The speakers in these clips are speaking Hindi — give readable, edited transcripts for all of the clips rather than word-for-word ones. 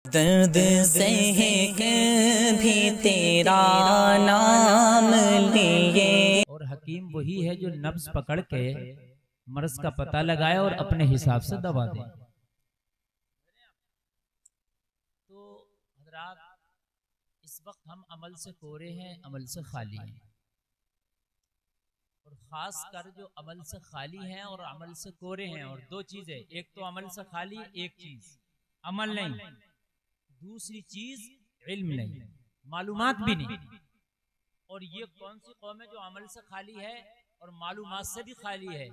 दर्द सह कर भी तेरा नाम लिए। और हकीम वही है जो नब्ज पकड़ के मर्ज का पता लगाए और अपने हिसाब से दवा दे। तो हजरात, इस वक्त हम अमल से कोरे हैं, अमल से खाली हैं। और खास कर जो अमल से खाली हैं और अमल से कोरे हैं, और दो चीजें, एक तो अमल से खाली, एक चीज अमल नहीं, दूसरी चीज इल्म नहीं, मालूमात भी नहीं। और ये कौन सी कौम है जो अमल से खाली है और मालूमात से भी खाली है?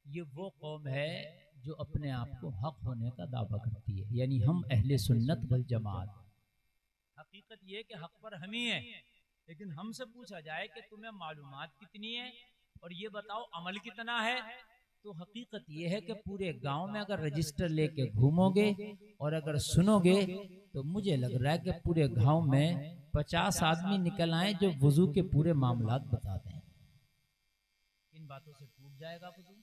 ये वो कौम है जो अपने आप को हक होने का दावा करती है, यानी हम अहले सुन्नत वल जमात। हकीकत ये कि हक पर हम ही हैं, लेकिन हमसे पूछा जाए कि तुम्हें मालूमात कितनी है और ये बताओ अमल कितना है, तो हकीकत ये है कि पूरे गांव में अगर रजिस्टर लेके घूमोगे और अगर सुनोगे तो मुझे लग रहा है कि पूरे गांव में 50 आदमी निकल आए जो वजू के पूरे मामलात बता दें। किन बातों से टूट जाएगा वजू,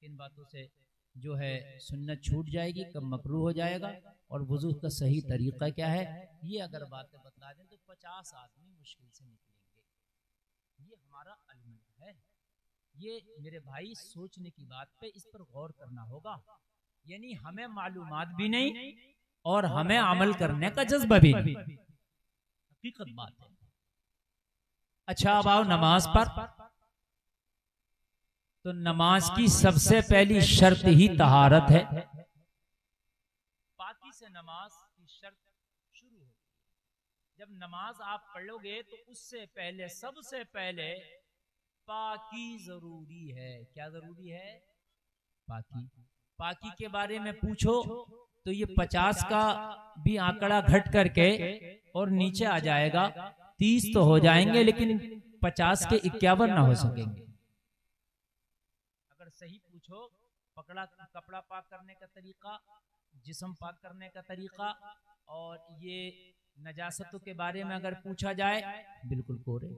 किन बातों से जो है सुन्नत छूट जाएगी, कब मकरूह हो जाएगा, और वजू का सही तरीका क्या है, ये अगर बातें बतला दें तो 50 आदमी मुश्किल से निकलेंगे। ये हमारा अलमिया है। ये मेरे भाई सोचने की बात पे इस पर गौर करना होगा। यानी हमें मालूमात भी नहीं और हमें अमल करने का जज्बा भी नहीं। हकीकत बात है। अच्छा, अब आओ नमाज पर। तो नमाज की सबसे पहली शर्त ही तहारत है। पाकी से नमाज की शर्त शुरू होगी। जब नमाज आप पढ़ोगे तो उससे पहले, सबसे पहले पाकी जरूरी है। क्या जरूरी है? पाकी। पाकी के बारे में पूछो तो ये 50 का भी आंकड़ा घट करके और नीचे आ जाएगा, 30 तो हो जाएंगे लेकिन 50 के 51 ना हो सकेंगे। अगर सही पूछो, कपड़ा पाक करने का तरीका, जिस्म पाक करने का तरीका, और ये नजासतों के बारे में अगर पूछा जाए, बिल्कुल कोरे।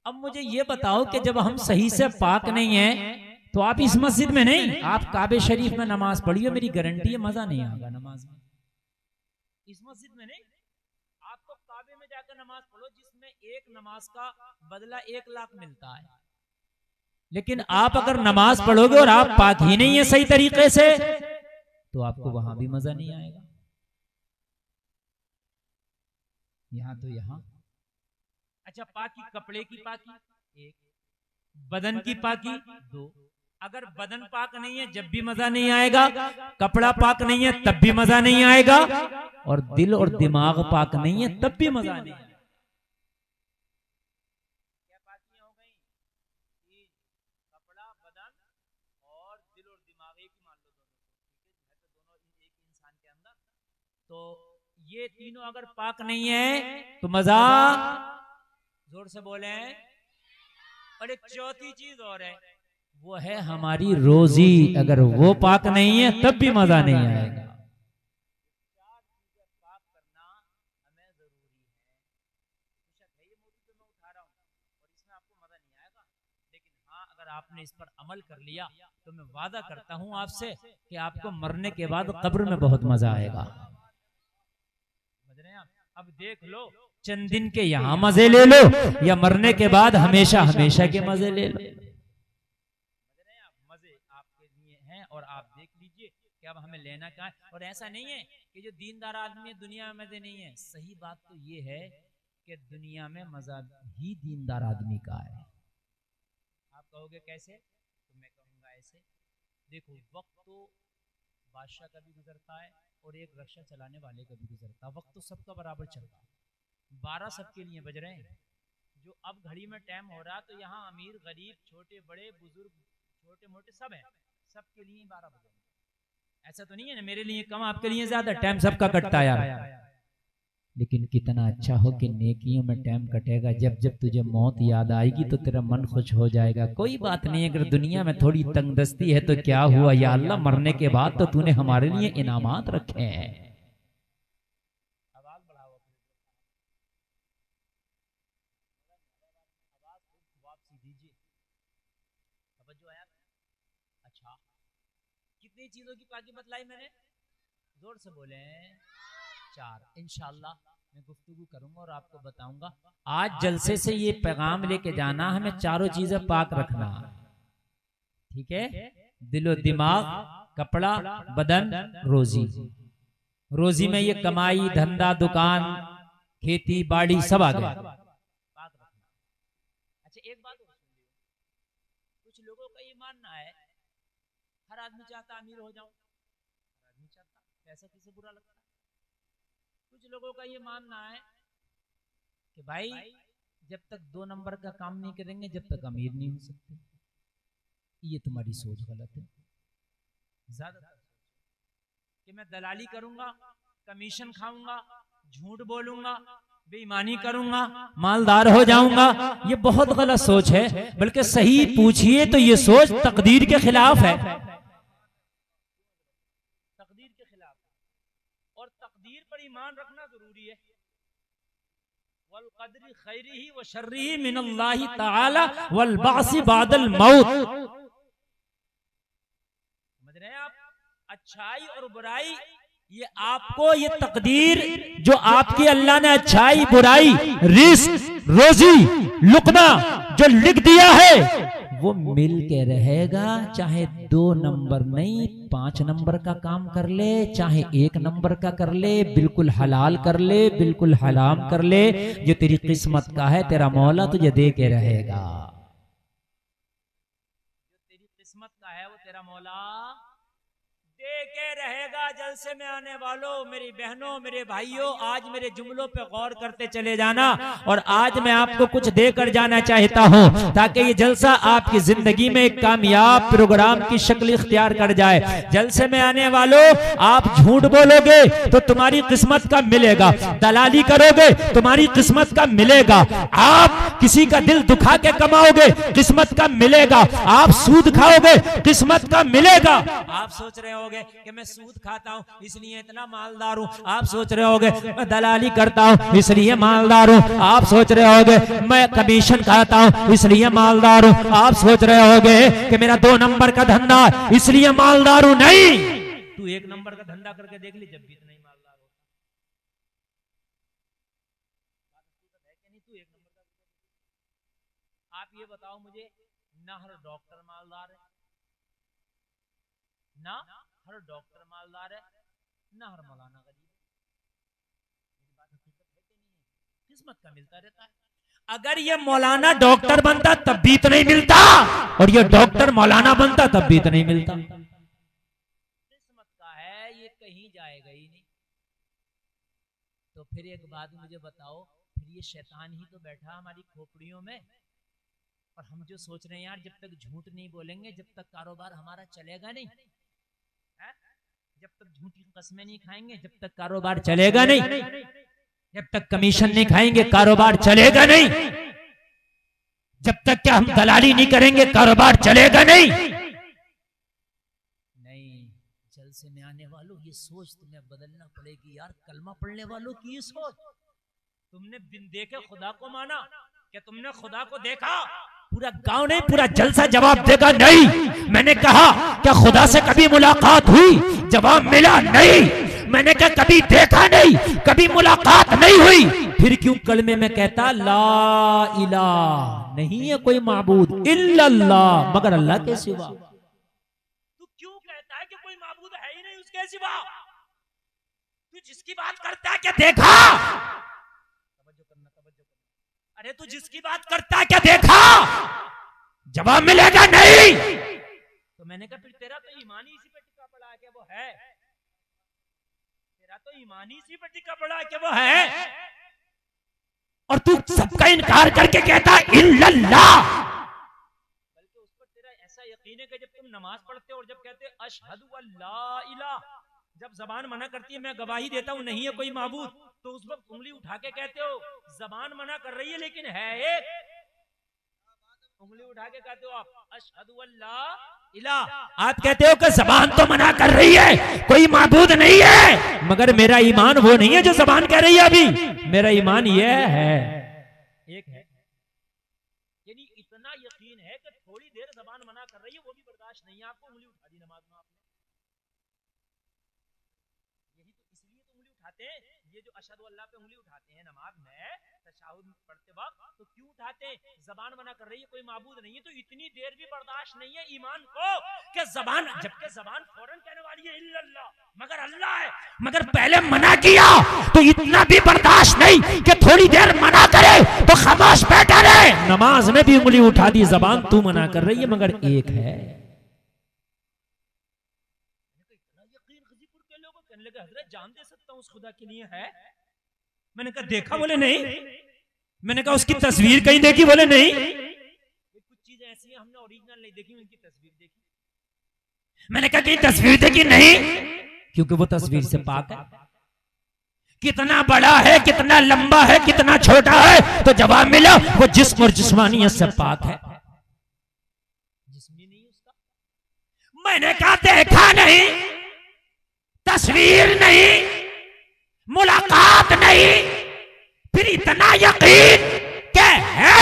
अब मुझे ये बताओ कि जब हम सही से पाक नहीं है तो आप इस मस्जिद में नहीं, आप काबे शरीफ में नमाज पढ़िए, मेरी गारंटी है मजा नहीं आएगा नमाज में। इस मस्जिद में नहीं, आप तो काबे में जाकर नमाज पढ़ो जिसमें एक नमाज का बदला 1 लाख मिलता है। लेकिन आप अगर नमाज पढ़ोगे और आप पाक ही नहीं है सही तरीके से, तो आपको वहां भी मजा नहीं आएगा। यहां तो यहां। अच्छा, पाकी, कपड़े की पाकी 1, बदन की पाकी 2। अगर बदन पाक नहीं है जब भी मजा नहीं आएगा, कपड़ा पाक नहीं है तब भी मजा नहीं आएगा, और दिल और दिमाग पाक नहीं है तब भी मजा नहीं आएगा। क्या पाकियां हो गई? 3, कपड़ा, बदन और दिल और दिमाग, एक ही मान लो दोनों, ठीक है, तो दोनों एक इंसान के अंदर। तो ये तीनों अगर पाक नहीं है तो मजा, जोर से बोले। और एक चौथी चीज और है, वो है हमारी रोजी। अगर वो पाक नहीं है तब भी मजा नहीं आएगा। 4 चीजें पाक करना हमें जरूरी है। बेशक है ये मौजूद जो मैं उठा रहा हूँ और इसमें आपको मजा नहीं आएगा, लेकिन हाँ, अगर आपने इस पर अमल कर लिया तो मैं वादा करता हूँ आपसे कि आपको मरने के बाद कब्र में बहुत मजा आएगा। समझ रहे हैं आप? अब देख लो, चंद दिन के यहाँ मजे ले लो या मरने के बाद हमेशा हमेशा के मजे ले लो। मजे आपके लिए हैं और आप देख लीजिए कि अब हमें लेना क्या है। और ऐसा नहीं है कि जो दीनदार आदमी है दुनिया में मजे नहीं है। सही बात तो ये है कि दुनिया में मजा ही दीनदार आदमी का है। आप कहोगे कैसे? तो मैं कहूंगा ऐसे। देखो, वक्त तो बादशाह का भी गुजरता है और एक रक्षा चलाने वाले का भी गुजरता है। वक्त तो सबका बराबर चलता है, 12 सबके लिए बज रहे हैं। जो अब घड़ी में टाइम हो रहा, तो यहाँ अमीर गरीब छोटे बड़े बुजुर्ग छोटे मोटे सब हैं, सबके लिए 12 बजे। ऐसा तो नहीं है ना मेरे लिए कम आपके लिए ज्यादा, टाइम सबका कटता है यार। लेकिन कितना अच्छा हो कि नेकियों में टाइम कटेगा। जब जब तुझे मौत याद आएगी तो तेरा मन खुश हो जाएगा। कोई बात नहीं, अगर दुनिया में थोड़ी तंगदस्ती है तो क्या हुआ, या अल्लाह मरने के बाद तो तूने हमारे लिए इनामात रखे हैं। आवाज बढ़ाओ, वापसी दीजिए। तवज्जो आया? अच्छा, कितनी चीजों की पाकी बतलाई मैंने? जोर से बोले 4। इंशाअल्लाह मैं गुफ्तगू करूंगा और आपको बताऊंगा। आज जलसे से ये पैगाम लेके जाना, हमें चारों चीजें पाक रखना, ठीक है? दिलो दिमाग, कपड़ा, बदन, रोजी। रोजी में ये कमाई, धंधा, दुकान, खेती बाड़ी सब आ गया, पाक रखना। अच्छा एक बात और सुन लो, कुछ लोगों का ये मानना है हर आदमी चाहता अमीर हो जाऊं, हर आदमी चाहता पैसा किसे बुरा लगता है। कुछ लोगों का ये मानना है कि भाई जब तक 2 नंबर का काम नहीं करेंगे जब तक अमीर नहीं हो सकते। ये तुम्हारी सोच गलत है। ज्यादातर कि मैं दलाली करूंगा, कमीशन खाऊंगा, झूठ बोलूंगा, बेईमानी करूंगा, मालदार हो जाऊंगा, ये बहुत गलत सोच है। बल्कि सही पूछिए तो ये सोच तकदीर के खिलाफ है, तकदीर के खिलाफ। और तकदीर पर ईमान रखना जरूरी है। वल क़द्रि खैरिही व शर्रिही मिनल्लाहि तआला वल बासी बादल मौत। समझ रहे हैं आप? अच्छाई और बुराई ये आपको, ये तकदीर जो आपकी अल्लाह ने अच्छाई बुराई, रिस्क, रोजी, लुकना जो लिख दिया है वो मिल के रहेगा। चाहे 2 नंबर नहीं 5 नंबर का काम कर ले, चाहे 1 नंबर का कर ले, बिल्कुल हलाल कर ले, बिल्कुल हराम कर ले, जो तेरी किस्मत का है तेरा मौला तुझे दे के रहेगा। जो तेरी किस्मत का है वो तेरा मौला दे के रहेगा। जलसे में आने वालों, मेरी बहनों, मेरे भाइयों, आज मेरे जुमलों पे गौर करते चले जाना। और आज मैं आपको कुछ देकर जाना चाहता हूं ताकि ये जलसा आपकी जिंदगी में एक कामयाब प्रोग्राम की शक्ल इख्तियार कर जाए। जलसे में आने वालों, आप झूठ बोलोगे तो तुम्हारी किस्मत का मिलेगा, दलाली करोगे तुम्हारी किस्मत का मिलेगा, आप किसी का दिल दुखा के कमाओगे किस्मत का मिलेगा, आप सूद खाओगे किस्मत का मिलेगा। आप सोच रहे होगे कि मैं सूद खाता हूं इसलिए इतना मालदार हूं, आप सोच रहे होगे मैं दलाली करता हूं इसलिए मालदार हूं, आप सोच रहे होगे मैं कमीशन खाता हूं इसलिए मालदार हूं, आप सोच रहे होगे कि मेरा 2 नंबर का धंधा इसलिए मालदार हूं। नहीं, तू 1 नंबर का धंधा करके देख ली, जब भी इतना ही मालदार हो। तू 1 नंबर का, आप ये बताओ मुझे, ना हर डॉक्टर मालदार है, ना हर डॉक्टर मालदार है, ना हर मौलाना गरीब है। किस्मत का मिलता रहता है। अगर ये मौलाना डॉक्टर बनता तब भी तो नहीं मिलता, और ये डॉक्टर मौलाना बनता तब भी तो नहीं मिलता। किस्मत का है, ये कहीं जाएगा ही नहीं। तो फिर एक बात मुझे बताओ, फिर ये शैतान ही तो बैठा हमारी खोपड़ियों में। और हम जो सोच रहे हैं यार, जब तक झूठ नहीं बोलेंगे जब तक कारोबार हमारा चलेगा नहीं, जब तक झूठी कस्में नहीं खाएंगे जब तक कारोबार चलेगा नहीं, जब तक कमीशन नहीं खाएंगे कारोबार चलेगा नहीं, जब तक क्या हम दलाली नहीं करेंगे कारोबार चलेगा नहीं। नहीं, जलसे में आने वालों ये सोच तुम्हें बदलना पड़ेगी यार। कलमा पढ़ने वालों की ये सोच, तुमने बिन देखे खुदा को माना, क्या तुमने खुदा को देखा? पूरा गांव नहीं पूरा जलसा जवाब देगा नहीं। मैंने कहा क्या खुदा से कभी मुलाकात हुई? जवाब मिला नहीं। मैंने कहा कभी देखा नहीं, कभी मुलाकात नहीं हुई, फिर क्यों कलमे में कहता ला इलाहा, नहीं है कोई माबूद इल्लल्लाह, मगर अल्लाह के सिवा। तू क्यों कहता है कि कोई माबूद है ही नहीं उसके सिवा? तू जिसकी बात करता है क्या देखा? अरे तू जिसकी बात करता है क्या देखा? जवाब मिलेगा नहीं। तो मैंने कहा फिर तेरा तो ईमान ही इसी पे टिका पड़ा है कि वो है, तेरा तो ईमान ही इसी पे टिका पड़ा है कि वो है, और तू सबका इनकार करके कहता इल्लल्लाह। बल्कि उस पर तेरा ऐसा यकीन है कि जब तुम नमाज पढ़ते हो और जब कहते अशहदु अल्ला इलाहा, जब जबान मना करती है मैं गवाही देता हूं नहीं है कोई माबूद, तो उस वक्त उंगली उठा के कहते हो जबान मना कर रही है लेकिन है एक, उंगली उठा के कहते हो आप अशहदु अल्ला इलाहा। आप कहते हो कि जबान तो मना कर रही है कोई माबूद नहीं है, मगर मेरा ईमान वो नहीं है जो जबान कह रही है। अभी मेरा ईमान ये है, एक है, यानी इतना यकीन है कि थोड़ी देर जबान मना कर रही है वो भी बर्दाश्त नहीं है आपको, उंगली उठा दी नमाज में आपने। कहते हैं ये जो अशहदु अल्लाह पे उंगली उठाते हैं नमाज में तशहुद पढ़ते वक्त, तो क्यों उठाते हैं? जबान मना कर रही है कोई माबूद नहीं है, तो इतनी देर भी बर्दाश्त नहीं है ईमान को कि जबान, जबकि जबान फौरन कहने वाली है इल्लल्लाह, मगर अल्लाह है, मगर पहले मना किया तो इतना भी बर्दाश्त नहीं कि थोड़ी देर मना करे तो खामोश बैठा रहे। नमाज में भी उंगली उठा दी, जबान तू मना कर रही है मगर एक है। कहने लगे हजरत जान दे सकता हूं उस खुदा के लिए है? मैंने कहा देखा? बोले नहीं। मैंने कहा उसकी तस्वीर कहीं देखी? बोले नहीं। कुछ चीजें ऐसी हैं हमने ओरिजिनल नहीं देखी, उनकी तस्वीर देखी। मैंने कहा कहीं तस्वीर देखी? नहीं, क्योंकि वो तस्वीर से पाक है। कितना बड़ा है, कितना लंबा है, कितना छोटा है, तो जवाब मिला वो जिस्म और जिस्मानियत से पाक है, जिस्म नहीं उसका। मैंने कहा देखा नहीं, तस्वीर नहीं, मुलाकात नहीं, फिर इतना यकीन के है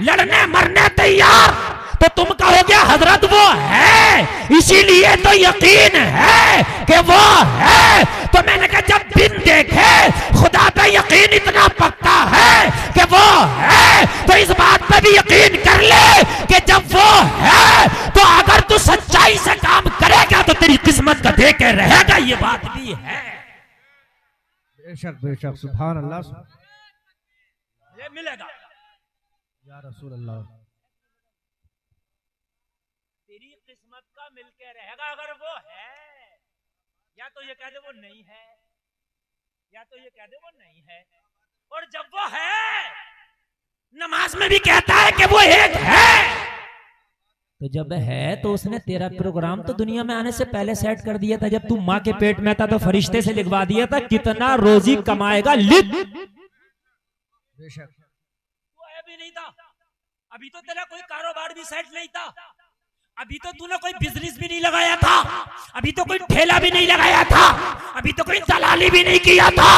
लड़ने मरने तैयार, तो तुम कहोगे हजरत वो है इसीलिए तो यकीन है कि वो है। तो मैंने कहा जब बिन देखे खुदा पे यकीन इतना पक्का है कि वो है, तो इस बात पे भी यकीन कर ले कि जब वो है तो अगर तू सच्चाई से काम करेगा तो तेरी किस्मत का दे के रहेगा, ये बात भी है। बेशक बेशक, सुभान अल्लाह, ये मिलेगा या रसूल अल्लाह। तेरी किस्मत का मिलके रहेगा अगर वो है। या तो ये कह दे वो नहीं है, या तो ये कह दे वो नहीं है। और जब वो है, नमाज में भी कहता है कि वो एक है, तो जब है तो उसने तेरा प्रोग्राम तो दुनिया में आने से पहले सेट कर दिया था। जब तू माँ के पेट में था तो फरिश्ते से लिखवा दिया था कितना रोजी कमाएगा, लिख। बेशक वो है भी नहीं था, अभी तो तेरा कोई कारोबार भी सेट नहीं था, अभी तो तूने कोई बिजनेस भी नहीं लगाया था, अभी तो कोई ठेला भी नहीं लगाया था, अभी तो कोई दलाली भी नहीं किया था।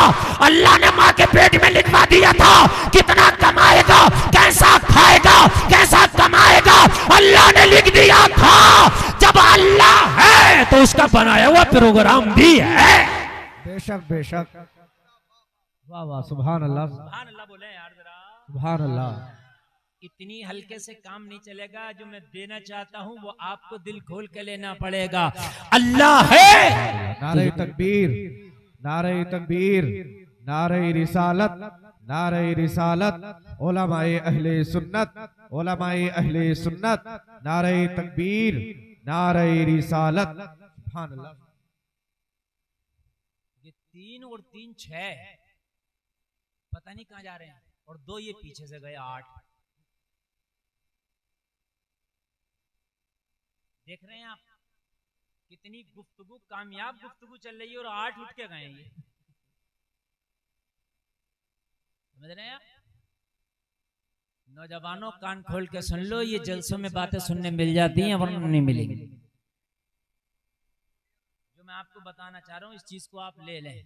अल्लाह ने माँ के पेट में लिखवा दिया था कितना कमाएगा, कैसा खाएगा, कैसा कमाएगा, अल्लाह ने लिख दिया था। जब अल्लाह है तो उसका बनाया हुआ प्रोग्राम भी है। बेशक बेशक, वाह वाह, सुभान अल्लाह, सुभान अल्लाह बोले यार जरा, सुभान अल्लाह। इतनी हल्के से काम नहीं चलेगा। जो मैं देना चाहता हूँ वो आपको दिल खोल के लेना पड़ेगा। अल्लाह है। नारे तकबीर, नारे तकबीर, नारे रिसालत, नारे रिसालत, उलमाए अहले सुन्नत, उलमाए अहले सुन्नत, नारे तकबीर, नारे रिसालत, सुभान अल्लाह। ये 3 और 3 6, पता नहीं कहां जा रहे हैं, और 2 ये पीछे से गए 8। देख रहे हैं आप कितनी गुफ्तगू, कामयाब गुफ्तगू चल रही है, और 8 उठ के गए ये। समझ रहे हैं आप? नौजवानों कान खोल के सुन लो, ये जलसों में बातें सुनने मिल जाती हैं वरना नहीं मिलेंगी। जो मैं आपको बताना चाह रहा हूं इस चीज को आप ले लें।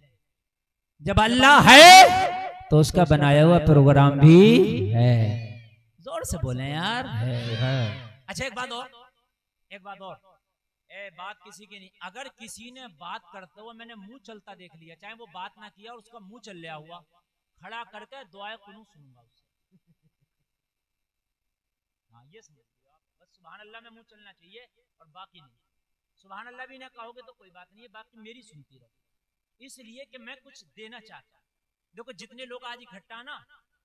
जब अल्लाह है तो उसका बनाया हुआ प्रोग्राम भी है। जोर से बोले यार, है। अच्छा एक बात और, एक बात और, बात किसी की नहीं। अगर किसी ने बात करते हुए मैंने मुंह चलता देख लिया, चाहे वो बात ना किया और उसका मुंह चल लिया हुआ, खड़ा करके दुआए कुनूत सुनूंगा उससे। हाँ ये समझ लियो आप, बस सुभान अल्लाह में मुंह चलना चाहिए और बाकी नहीं। सुभान अल्लाह भी ना कहोगे तो कोई बात नहीं है, बाकी मेरी सुनती रहो, इसलिए कि मैं कुछ देना चाहता। देखो जितने लोग आज इकट्ठा ना,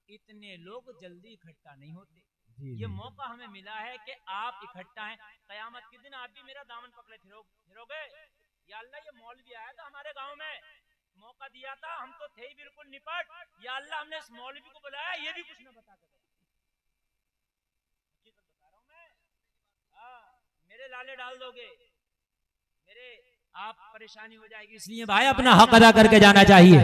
इतने लोग जल्दी इकट्ठा नहीं होते। ये मौका हमें मिला है कि आप इकट्ठा हैं। कयामत के दिन आप भी मेरा दामन पकड़े फिरोगे। या अल्लाह ये मौलवी आया था हमारे गांव में, मौका दिया था, हम तो थे ही बिल्कुल निपट। या अल्लाह हमने इस मौलवी को बुलाया, ये भी कुछ ना बता के गया। बता रहा हूं मैं, मेरे लाले डाल दोगे, मेरे आप परेशानी हो जाएगी, इसलिए भाई अपना हक अदा करके जाना चाहिए।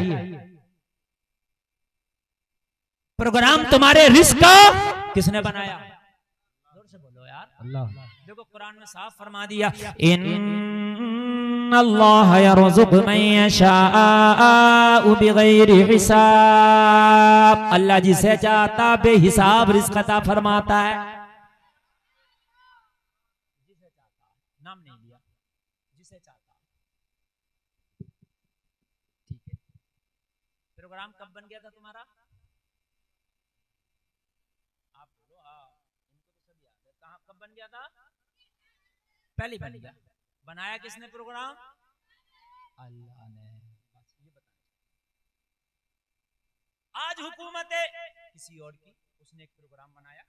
प्रोग्राम तुम्हारे रिस्क का किसने बनाया? जोर से बोलो यार, अल्लाह। देखो कुरान में साफ फरमा दिया, इन्नल्लाह यरज़ुक़ु मन यशाअ बिगैरि हिसाब। अल्लाह जिसे चाहता बेहिसाब रिज़्क़ अता फरमाता है। जिसे चाहता, नाम नहीं लिया, जिसे चाहता। ठीक है, प्रोग्राम कब बन गया था तुम्हारा? आप बोलो। हाँ, इनको तो सब याद है। कहाँ कब बन गया था? पहले बन गया। बनाया किसने प्रोग्राम? अल्लाह ने। बस ये बताया। आज हुकूमत है किसी और की, उसने एक प्रोग्राम बनाया,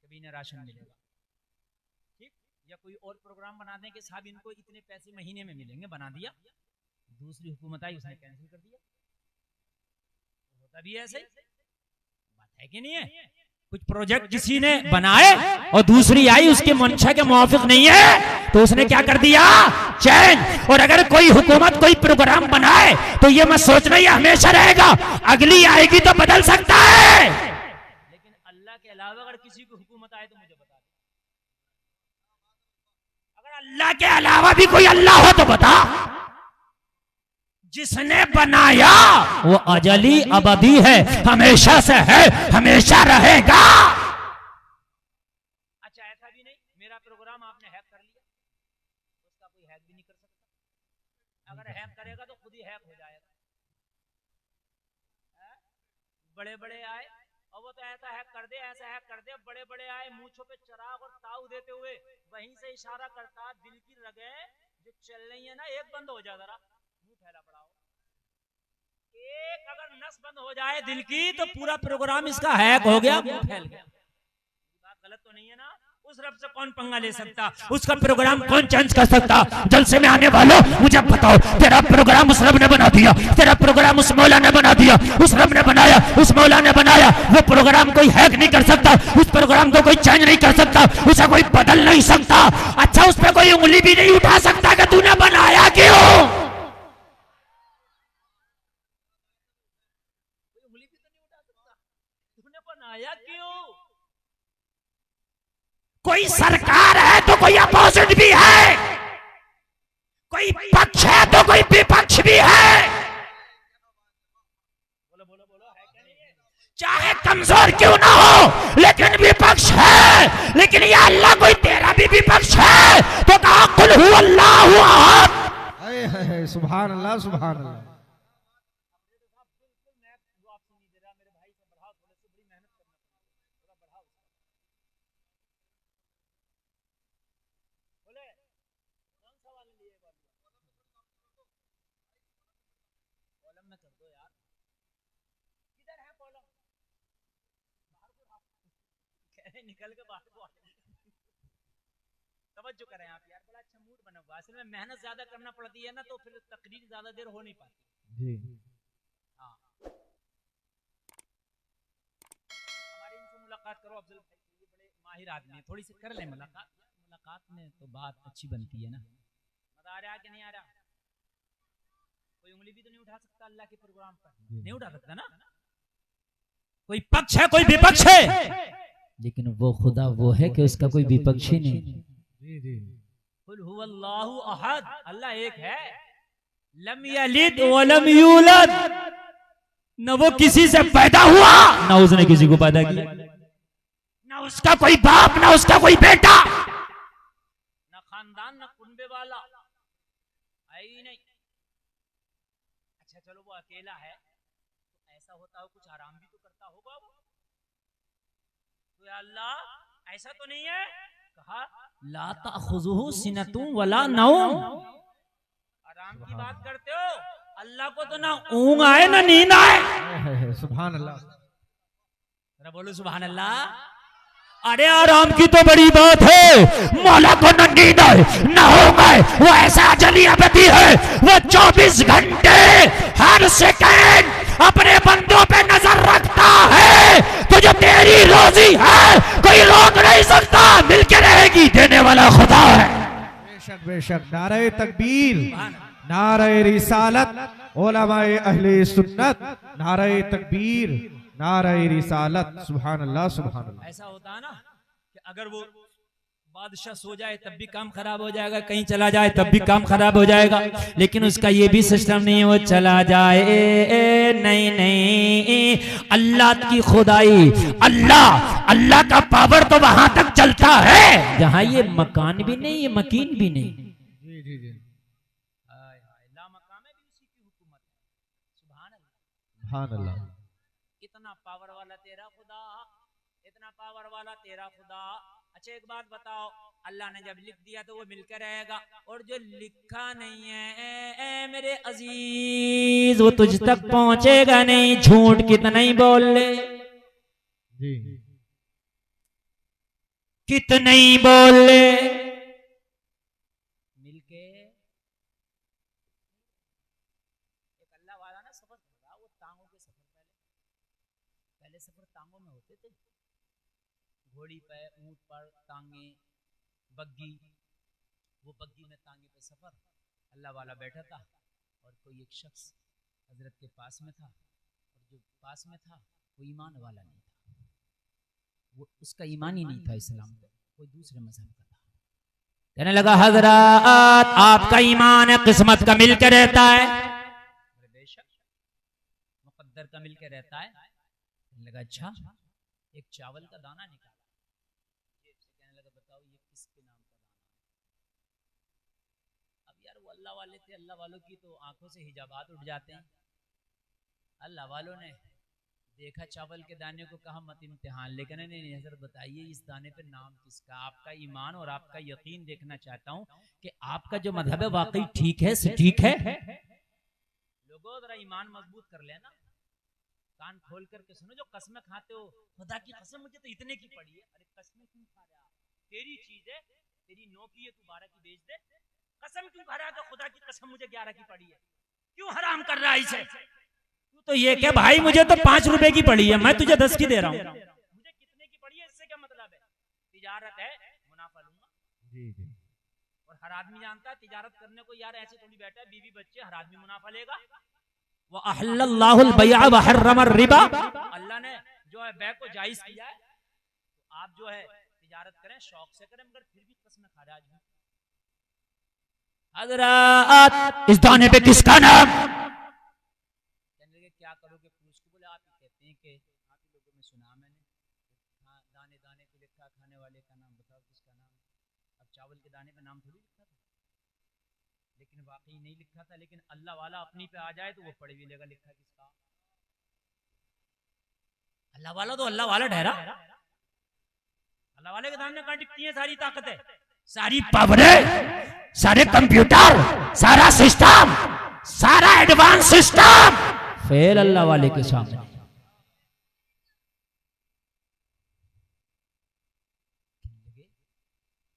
कभी इन्हें राशन मिलेगा, ठीक, या कोई और प्रोग्राम बना दें कि साहब इनको इतने पैसे महीने में मिलेंगे, बना दिया। दूसरी हुकूमत आई, उसने कैंसिल कर दिया। होता भी ऐसे, बात है कि नहीं है? कुछ प्रोजेक्ट किसी ने बनाए और दूसरी आई उसके मंशा के मुआफिक नहीं है तो उसने क्या कर दिया? चेंज। और अगर कोई हुकूमत कोई प्रोग्राम बनाए तो ये मत सोचना ये हमेशा रहेगा, अगली आएगी तो बदल सकता है। लेकिन अल्लाह के अलावा अगर किसी को हुकूमत आए तो मुझे बता दे। अगर अल्लाह के अलावा भी कोई अल्लाह हो तो बता। जिसने बनाया वो अजली अबदी है, हमेशा से है, हमेशा रहेगा। अच्छा, ऐसा भी नहीं मेरा प्रोग्राम आपने हैक कर लिया, उसका कोई हैक भी नहीं कर सकता। अगर हैक करेगा तो खुद ही हैक हो जाएगा। बड़े बड़े आए और वो तो ऐसा हैक कर दे, ऐसा हैक कर दे। बड़े बड़े आए मूंछों पे चिराग और ताऊ देते हुए वहीं से इशारा करता, दिल की रगें जो चल रही है ना, एक बंद हो जाए, जरा मुंह फैला पड़ा हो। एक अगर नस बंद हो जाए दिल की तो पूरा प्रोग्राम इसका हैक हो गया, मुंह फैल गया। बात गलत तो नहीं है ना? उस रब से कौन पंगा ले सकता? उसका प्रोग्राम कौन चेंज कर सकता? जलसे में आने वालों मुझे बताओ, तेरा प्रोग्राम उस रब ने बना दिया, तेरा प्रोग्राम उस मौला ने बना दिया, उस रब ने बनाया, उस मौला ने बनाया। वो प्रोग्राम कोई हैक नहीं कर सकता, उस प्रोग्राम को कोई चेंज नहीं कर सकता, उसे कोई बदल नहीं सकता। अच्छा, उस पर कोई उंगली भी नहीं उठा सकता कि तूने बनाया क्यों? उंगली भी तो नहीं उठा सकता, तूने बनाया क्यों? कोई सरकार है तो कोई अपोजिट भी है, कोई पक्ष है तो कोई विपक्ष भी है। बोलो बोलो बोलो, है क्या नहीं है? चाहे कमजोर क्यों ना हो लेकिन विपक्ष है। लेकिन ये अल्लाह कोई तेरा भी विपक्ष है तो कहा कुल हु अल्लाहु अहद। सुभान अल्लाह सुभान अल्लाह। निकल के बाहर को तवज्जो करें आप यार, बड़ा अच्छा मूड बना हुआ। असल में मेहनत ज्यादा करना पड़ती है ना तो फिर तकरीर ज्यादा देर हो नहीं पाती जी। हाँ, हमारी इनसे मुलाकात करो, अफजल भाई ये बड़े माहिर आदमी है, थोड़ी सी कर ले मुलाकात। मुलाकात में तो बात अच्छी बनती है ना। मजा आ रहा है कि नहीं आ रहा? कोई उंगली भी तो नहीं उठा सकता अल्लाह के प्रोग्राम पर, नहीं उठा सकता ना। कोई पक्ष है कोई विपक्ष है, लेकिन वो खुदा वो है कि उसका कोई विपक्ष ही नहीं। कुल हुवल्लाहु अहद, अल्लाह एक है। लम यलिद व लम यूलद, न वो किसी से पैदा हुआ न उसने किसी को पैदा किया, न उसका कोई बाप न उसका कोई बेटा, न खानदान न कुनबे वाला, है ही नहीं। अच्छा चलो वो अकेला है तो ऐसा होता हो कुछ आराम भी तो करता होगा वो। तो अल्लाह ऐसा तो नहीं है, कहा ला ताखुजुहु सिनतुन वला नौम। आराम की बात करते हो, अल्लाह को तो ना ऊंघ आए ना नींद आए। सुभान अल्लाह, जरा बोलो सुभान अल्लाह। अरे आराम की तो बड़ी बात है, मौला को न नींद आए न ऊंघ आए, वो ऐसा अजली अबदी है, वो 24 घंटे हर सेकंड अपने बंदों पे नजर रखता है। तो जो तेरी रोजी है कोई रोक नहीं सकता, मिलके रहेगी, देने वाला खुदा है। बेशक बेशक। नारे तकबीर, नारे रिसालत, उलमाए अहले सुन्नत, नारे तकबीर, नारे रिसालत। सुभान अल्लाह सुभान अल्लाह। ऐसा होता है ना कि अगर वो बादशाह सो जाए तब भी काम खराब हो जाएगा, कहीं चला जाए तब भी काम खराब हो जाएगा, लेकिन उसका ये भी सिस्टम नहीं है वो चला जाए। नहीं नहीं, अल्लाह की खुदाई, अल्लाह का पावर तो वहां तक चलता है जहां ये मकान भी नहीं, ये मकीन भी नहीं। जी जी जी। ला मकाम है भी उसी की हुकूमत है। सुभान अल्लाह। इतना पावर वाला तेरा खुदा, इतना पावर वाला तेरा खुदा। अच्छा एक बात बताओ, अल्लाह ने जब लिख दिया तो वो मिलकर रहेगा, और जो लिखा नहीं है मेरे अजीज वो तुझ तक पहुंचेगा नहीं। झूठ कितना ही बोल ले, जी कितना ही बोल ले, मिलके एक अल्लाह वाला ना सफर कर रहा, वो टांगों के सफर, पहले सफर टांगों में होते थे, घोड़ी पे, ऊंट पर टांगे, बग्गी, वो बग्गी में टांगे पे सफर। अल्लाह वाला बैठा था और कोई एक शख्स हजरत के पास में था, और जो पास में था वो ईमान वाला नहीं था, वो उसका ईमान ही नहीं था इस्लाम पे, कोई दूसरे मजहब का था। कहने लगा हजरत आपका ईमान है किस्मत का मिल के रहता है। बेशक मुकद्दर का मिल के रहता है। कहने लगा अच्छा, एक चावल का दाना निकाला, कहने लगा बताओ ये किसके नाम का दाना है। अब यार वो अल्लाह वाले थे, अल्लाह वालों की तो आंखों से हिजाबात उठ जाते हैं। अल्लाह वालों ने देखा चावल के दाने को, कहा मत इम्तिहान, लेकिन नहीं हजरत बताइए इस दाने पे नाम किसका। आपका ईमान और आपका यकीन देखना चाहता हूं कि आपका जो मजहब है वाकई ठीक है, सटीक है। लोगों जरा ईमान मजबूत कर लेना, कान खोल करके सुनो, जो कसमें खाते हो, खुदा की कसम मुझे तो इतने की पड़ी है। अरे कसमें क्यों खा रहा, तेरी चीज है, तेरी 9 की है, तू 12 की बेच दे। कसम क्यों खा रहा है, तो खुदा की कसम मुझे 11 की पड़ी है, क्यों हराम कर रहा है इसे। तो ये क्या भाई, मुझे तो 5 रुपए की पड़ी है, मैं तुझे 10 की दे रहा हूँ, मुझे कितने की पड़ी है, इससे क्या मतलब है। तिजारत है, मुनाफा लूंगा। जी जी। और हर आदमी जानता है तिजारत करने को यार ऐसे थोड़ी बैठा है, बीवी बच्चे, हर आदमी मुनाफा लेगा। अल्लाह ने जो है बै को जायज किया है, तो आप जो है तिजारत करें, शौक से करें, मगर फिर भी कसम खा रहा है। हजरत इस दाने पे किसका नाम, क्या करोगे, पूछ को बोले आप ही कहते हैं कि आप ही लोगों में सुना मैंने, दाने दाने पे लिखा, खाने वाले का नाम बताओ किसका नाम। अब चावल के दाने पे नाम थोड़ी लिखा था, लेकिन वाकई नहीं लिखा था, लेकिन अल्लाह वाला अपनी पे आ जाए तो वो पढ़ भी लेगा लिखा किसका। अल्लाह वाला तो अल्लाह वाला ठहरा, अल्लाह वाले के सामने कहां टिकती है सारी ताकत है, सारी पावर है, सारे कंप्यूटर, सारा सिस्टम, सारा एडवांस सिस्टम फेल अल्लाह वाले के सामने।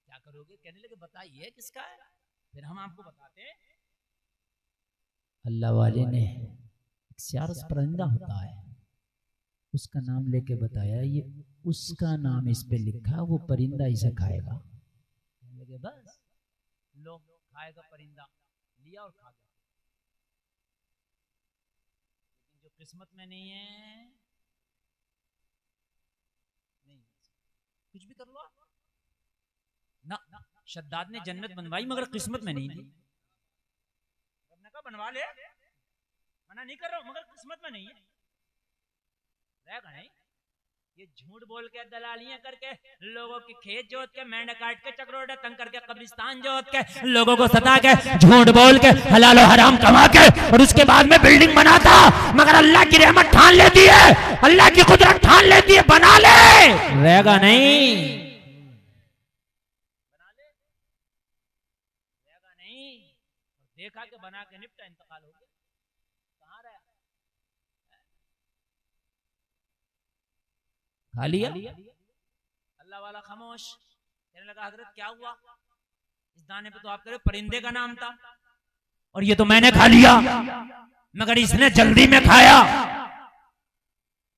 क्या करोगे, कहने लगे बताइए किसका है, फिर हम आपको बताते हैं। अल्लाह वाले ने एक सियारस परिंदा होता है, उसका नाम लेके बताया, ये उसका नाम इस पे लिखा, वो परिंदा इसे खाएगा। कहने लगे बस लो खाएगा परिंदा, लिया और खा गया। जो किस्मत में नहीं है, नहीं कुछ भी कर लो ना। शद्दाद ने जन्नत बनवाई मगर किस्मत में नहीं थी। रब ने कहा बनवा ले, मना नहीं कर रहा हूं, मगर किस्मत में नहीं है, रहेगा नहीं। ये झूठ बोल के, दलालियां करके, लोगों की खेत जोत के, मेंढक काट के, चक्रोड़ा तंग करके, कब्रिस्तान जोत के, लोगों को सता के, झूठ बोल के, हलाल और हराम कमा के, और उसके बाद में बिल्डिंग बनाता, मगर अल्लाह की रहमत ठान लेती है, अल्लाह की कुदरत ठान लेती है, बना ले, रहेगा नहीं, बना ले, रहेगा नहीं। देखा के बना के निपटा, इंतकाल हो गया, कहां रहा, खा लिया। अल्लाह वाला खामोश। कहने लगा हजरत क्या हुआ, इस दाने पे तो आप कह रहे परिंदे का नाम था, और ये तो मैंने खा लिया, मगर इसने जल्दी में खाया।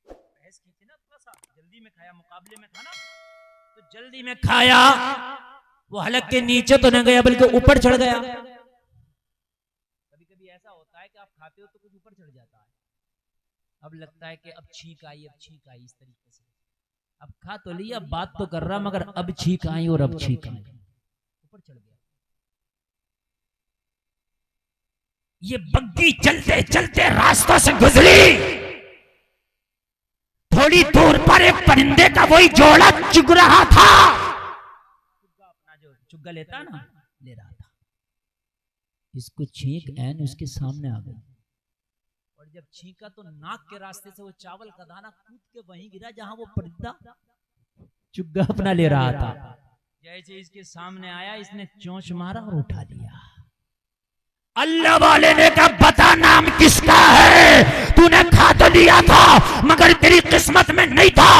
बहस की थी ना, थोड़ा सा जल्दी में खाया, मुकाबले में था ना, तो जल्दी में खाया, वो हलक के नीचे तो न गया बल्कि ऊपर चढ़ गया। कभी कभी ऐसा होता है कि आप खाते हो तो कुछ ऊपर चढ़ जाता है, अब लगता है कि अब छींक आई, अब छींक आई, इस तरीके से। अब खा तो लिया, बात तो कर रहा, मगर अब छींक आई और अब छींक आई, ऊपर चढ़ गया। ये बग्गी चलते चलते रास्तों से गुजरी, थोड़ी दूर पर एक परिंदे का वही जोड़ा चुग रहा था, अपना जो चुग्गा लेता ना, ले रहा था। इसको छींक ऐन उसके सामने आ गई, और और जब छींका तो नाक के रास्ते से वो चावल का दाना कूद के वहीं गिरा जहां वो परिंदा चुग्गा अपना ले रहा था। जैसे इसके सामने आया, इसने चोंच मारा और उठा लिया। अल्लाह वाले ने कहा बता नाम किसका है, तूने खा तो लिया था मगर तेरी किस्मत में नहीं था,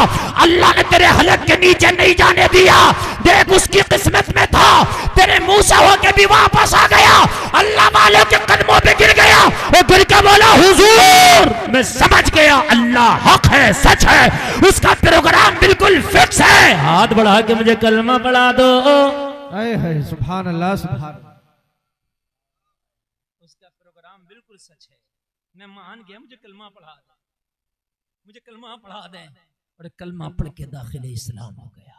अल्लाह ने तेरे हलक के नीचे नहीं जाने दिया। देख उसकी किस्मत में था, तेरे मुंह से होके भी वापस आ गया, अल्लाह वाले के कदमों पे गिर गया। वो गिर के बोला हुजूर मैं समझ गया अल्लाह हक है, सच है, उसका प्रोग्राम बिल्कुल फिक्स है, हाथ बढ़ा के मुझे कलमा पढ़ा दो। सुभान अल्लाह सुभान अल्लाह। उसका प्रोग्राम बिल्कुल सच है, मैं मान गया, मुझे कलमा पढ़ा दे, मुझे कलमा पढ़ा दें। और कलमा पढ़ के दाखिले इस्लाम हो गया।